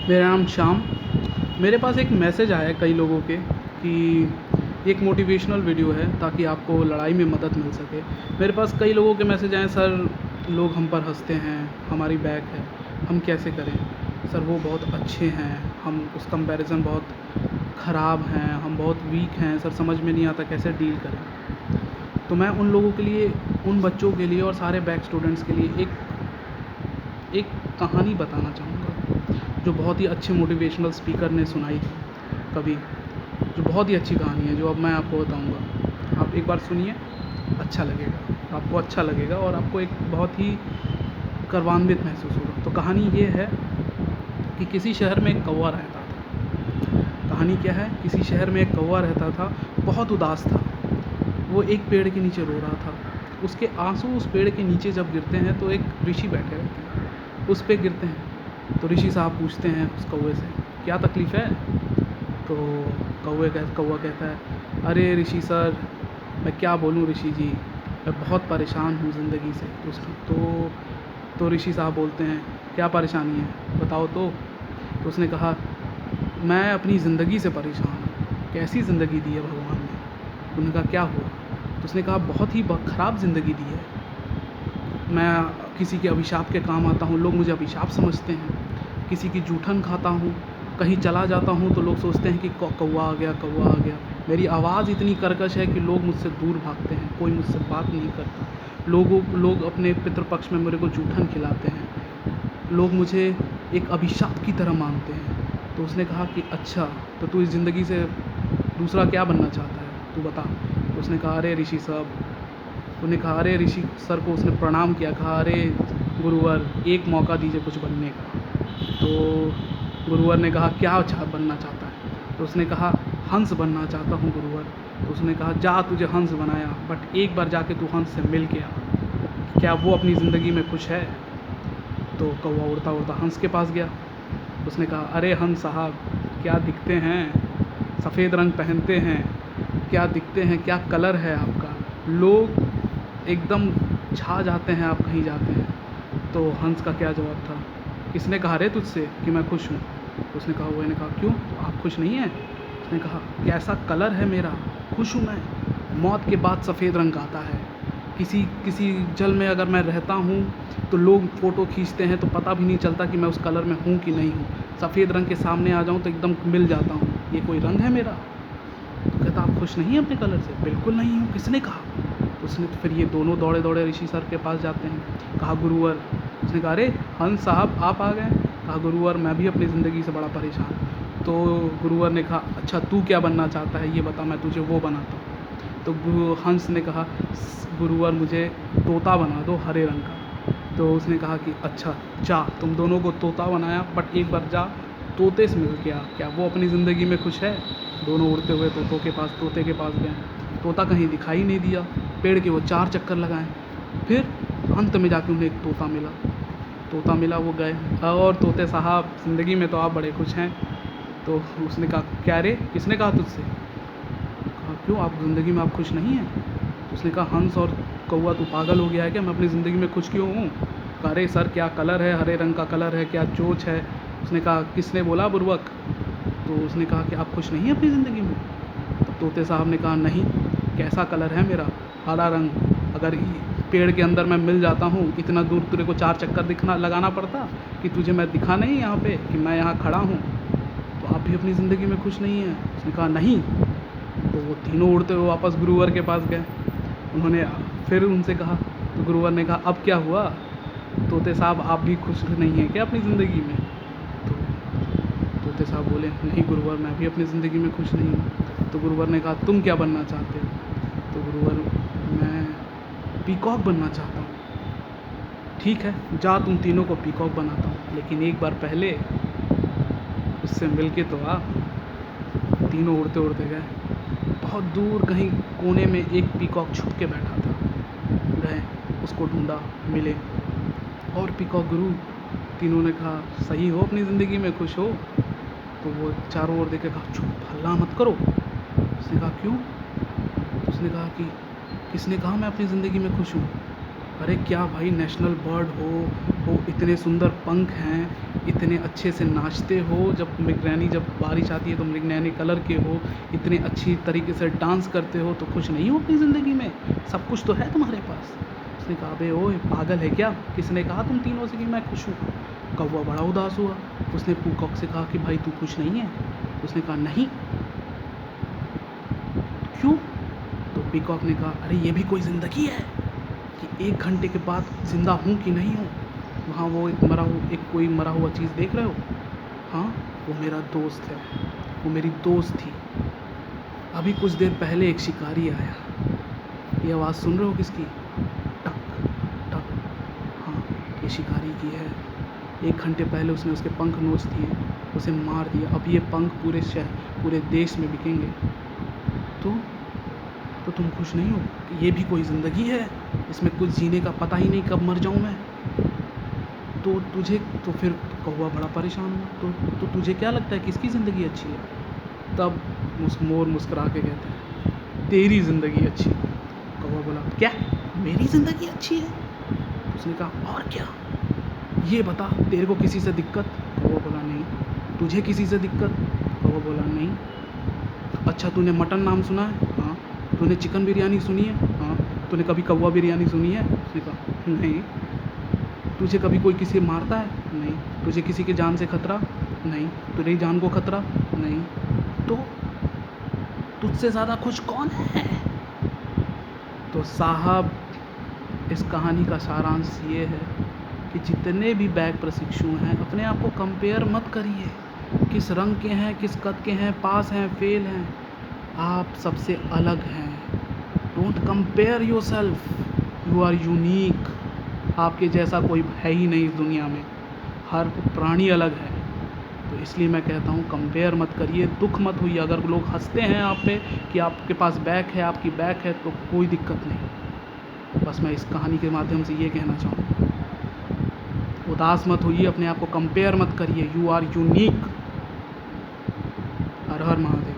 मेरा नाम श्याम। मेरे पास एक मैसेज आया है कई लोगों के कि एक मोटिवेशनल वीडियो है ताकि आपको लड़ाई में मदद मिल सके। मेरे पास कई लोगों के मैसेज आए, सर लोग हम पर हंसते हैं, हमारी बैक है, हम कैसे करें? सर वो बहुत अच्छे हैं, हम उस कंपैरिजन बहुत ख़राब हैं, हम बहुत वीक हैं, सर समझ में नहीं आता कैसे डील करें। तो मैं उन लोगों के लिए, उन बच्चों के लिए और सारे बैक स्टूडेंट्स के लिए एक कहानी बताना चाहूँगा जो बहुत ही अच्छे मोटिवेशनल स्पीकर ने सुनाई थी कभी, जो बहुत ही अच्छी कहानी है, जो अब मैं आपको बताऊँगा। आप एक बार सुनिए, अच्छा लगेगा, आपको अच्छा लगेगा और आपको एक बहुत ही गर्वान्वित महसूस होगा। तो कहानी ये है कि किसी शहर में एक कौवा रहता था। कहानी क्या है? किसी शहर में एक कौवा रहता था, बहुत उदास था। वो एक पेड़ के नीचे रो रहा था। उसके आंसू उस पेड़ के नीचे जब गिरते हैं तो एक ऋषि बैठे रहते हैं, उस पे गिरते हैं। तो ऋषि साहब पूछते हैं उस कौवे से, क्या तकलीफ़ है? तो कौवा कहता है, अरे ऋषि सर, मैं क्या बोलूँ ऋषि जी, मैं बहुत परेशान हूँ ज़िंदगी से। तो ऋषि साहब बोलते हैं, क्या परेशानी है बताओ तो। उसने कहा, मैं अपनी ज़िंदगी से परेशान हूँ। कैसी ज़िंदगी दी है भगवान ने? उन्होंने कहा, क्या हुआ? तो उसने कहा, बहुत ही ख़राब ज़िंदगी दी है। मैं किसी के अभिशाप के काम आता हूँ, लोग मुझे अभिशाप समझते हैं। किसी की जूठन खाता हूँ, कहीं चला जाता हूँ तो लोग सोचते हैं कि कौवा आ गया, कौवा आ गया। मेरी आवाज़ इतनी कर्कश है कि लोग मुझसे दूर भागते हैं, कोई मुझसे बात नहीं करता। लोग अपने पितृपक्ष में मेरे को जूठन खिलाते हैं। लोग मुझे एक अभिशाप की तरह मानते हैं। तो उसने कहा कि अच्छा, तो तू इस ज़िंदगी से दूसरा क्या बनना चाहता है, तू बता। तो उसने कहा, अरे ऋषि साहब, उन्होंने कहा, अरे ऋषि सर को उसने प्रणाम किया, कहा, अरे गुरुवर, एक मौका दीजिए कुछ बनने का। तो गुरुवर ने कहा, क्या बनना चाहता है? तो उसने कहा, हंस बनना चाहता हूँ गुरुवर। तो उसने कहा, जा, तुझे हंस बनाया, बट एक बार जाके तू हंस से मिल के आ, क्या वो अपनी ज़िंदगी में खुश है? तो कौवा उड़ता उड़ता हंस के पास गया। उसने कहा, अरे हंस साहब, क्या दिखते हैं, सफ़ेद रंग पहनते हैं, क्या दिखते हैं, क्या कलर है आपका, लोग एकदम छा जाते हैं आप कहीं जाते हैं। तो हंस का क्या जवाब था, किसने कहा रे तुझसे कि मैं खुश हूँ? तो उसने कहा, वो ने कहा, क्यों, तो आप खुश नहीं हैं? उसने कहा, कैसा कलर है मेरा, खुश हूँ मैं। मौत के बाद सफ़ेद रंग आता है। किसी किसी जल में अगर मैं रहता हूँ तो लोग फ़ोटो खींचते हैं तो पता भी नहीं चलता कि मैं उस कलर में हूँ कि नहीं हूँ। सफ़ेद रंग के सामने आ जाऊँ तो एकदम मिल जाता हूँ, ये कोई रंग है मेरा? तो कहता, आप खुश नहीं हैं अपने कलर से? बिल्कुल नहीं हूँ, किसने कहा? तो फिर ये दोनों दौड़े दौड़े ऋषि सर के पास जाते हैं। कहा, गुरुवर। उसने कहा, अरे हंस साहब, आप आ गए। कहा, गुरुवर, मैं भी अपनी ज़िंदगी से बड़ा परेशान हूँ। तो गुरुवर ने कहा, अच्छा तू क्या बनना चाहता है ये बता, मैं तुझे वो बनाता हूँ। तो हंस ने कहा, गुरुवर मुझे तोता बना दो हरे रंग का। तो उसने कहा कि अच्छा, जा, तुम दोनों को तोता बनाया, बट एक बार जा, तोते से मिल के आ, क्या वो अपनी ज़िंदगी में खुश है? दोनों उड़ते हुए तोते के पास गए। तोता कहीं दिखाई नहीं दिया। पेड़ के वो 4 चक्कर लगाए, फिर अंत में जाके उन्हें एक तोता मिला, वो गए, और तोते साहब, ज़िंदगी में तो आप बड़े खुश हैं। तो उसने कहा, क्या रे, किसने कहा तुझसे? कहा, क्यों, आप ज़िंदगी में आप खुश नहीं हैं? तो उसने कहा, हंस और कौवा, तू पागल हो गया है क्या? मैं अपनी ज़िंदगी में खुश क्यों हूँ? कहा, अरे सर, क्या कलर है, हरे रंग का कलर है, क्या चोच है? उसने कहा, किसने बोला बुर्बक? तो उसने कहा कि आप खुश नहीं हैं अपनी ज़िंदगी में? तो तोते साहब ने कहा, नहीं। कैसा कलर है मेरा? हरा रंग। अगर पेड़ के अंदर मैं मिल जाता हूँ, इतना दूर तेरे को 4 चक्कर लगाना पड़ता कि तुझे मैं दिखा नहीं यहाँ पे कि मैं यहाँ खड़ा हूँ? तो आप भी अपनी ज़िंदगी में खुश नहीं हैं? उसने कहा, नहीं। तो वो तीनों उड़ते हुए वापस गुरुवर के पास गए। उन्होंने फिर उनसे कहा, तो गुरुवर ने कहा, अब क्या हुआ तोते साहब, आप भी खुश नहीं हैं क्या अपनी ज़िंदगी में? तो तोते साहब बोले, नहीं गुरुवर, मैं भी अपनी ज़िंदगी में खुश नहीं हूँ। तो गुरुवर ने कहा, तुम क्या बनना चाहते हो? तो गुरुवर, मैं पीकॉक बनना चाहता हूँ। ठीक है, जा, तुम तीनों को पीकॉक बनाता हूँ, लेकिन एक बार पहले उससे मिल के तो आ। तीनों उड़ते उड़ते गए। बहुत दूर कहीं कोने में एक पीकॉक छुप के बैठा था। गए, उसको ढूंढा, मिले, और पीकॉक गुरु। तीनों ने कहा, सही हो, अपनी ज़िंदगी में खुश हो? तो वो चारों ओर देख के कहा, चुप, हल्ला मत करो। उसने कहा, क्यों? तो उसने कहा कि किसने कहा मैं अपनी ज़िंदगी में खुश हूँ? अरे क्या भाई, नेशनल बर्ड हो, इतने सुंदर पंख हैं, इतने अच्छे से नाचते हो, जब मृगनयनी जब बारिश आती है तो मृगनयनी कलर के हो, इतने अच्छी तरीके से डांस करते हो, तो खुश नहीं हो अपनी ज़िंदगी में? सब कुछ तो है तुम्हारे पास। उसने कहा अबे ओए पागल है क्या, किसने कहा तुम तीनों से कि मैं खुश हूँ? कौवा बड़ा उदास हुआ। उसने पीकॉक से कहा कि भाई तू खुश नहीं है? उसने कहा नहीं। क्यों? तो पीकॉक ने कहा अरे ये भी कोई ज़िंदगी है कि 1 घंटे के बाद ज़िंदा हूँ कि नहीं हूँ? वहाँ वो कोई मरा हुआ चीज़ देख रहे हो? हाँ, वो मेरा दोस्त है, वो मेरी दोस्त थी। अभी कुछ देर पहले एक शिकारी आया। ये आवाज़ सुन रहे हो किसकी? टक टक। हाँ, ये शिकारी की है। 1 घंटे पहले उसने उसके पंख नोच दिए, उसे मार दिया। अब ये पंख पूरे देश में बिकेंगे। तो तुम खुश नहीं हो? ये भी कोई ज़िंदगी है, इसमें कुछ जीने का पता ही नहीं कब मर जाऊँ मैं। तो फिर कौवा बड़ा परेशान हुआ। तो तुझे क्या लगता है किसकी ज़िंदगी अच्छी है? तब मोर मुस्कुरा के कहता है तेरी ज़िंदगी अच्छी है। कौवा बोला क्या मेरी ज़िंदगी अच्छी है? तो उसने कहा और क्या, ये बता तेरे को किसी से दिक्कत? कौवा बोला नहीं। तुझे किसी से दिक्कत? कौवा बोला नहीं। अच्छा तूने मटन नाम सुना है? हाँ। तूने चिकन बिरयानी सुनी है? हाँ। तूने कभी कौवा बिरयानी सुनी है? उसने कहा नहीं। तुझे कभी कोई किसी मारता है? नहीं। तुझे किसी की जान से खतरा? नहीं। तेरी जान को खतरा? नहीं। तो तुझसे ज़्यादा खुश कौन है? तो साहब इस कहानी का सारांश ये है कि जितने भी बैग प्रशिक्षु हैं अपने आप को कंपेयर मत करिए, किस रंग के हैं, किस कद के हैं, पास हैं, फेल हैं। आप सबसे अलग हैं। Don't compare yourself, you are unique. आपके जैसा कोई है ही नहीं इस दुनिया में, हर प्राणी अलग है। तो इसलिए मैं कहता हूँ कंपेयर मत करिए, दुख मत होइए। अगर लोग हंसते हैं आप पे कि आपके पास बैक है, आपकी बैक है, तो कोई दिक्कत नहीं। बस मैं इस कहानी के माध्यम से ये कहना चाहूँगा, उदास मत होइए, अपने आप को कंपेयर मत करिए, यू आर यूनिक। हर हर महादेव।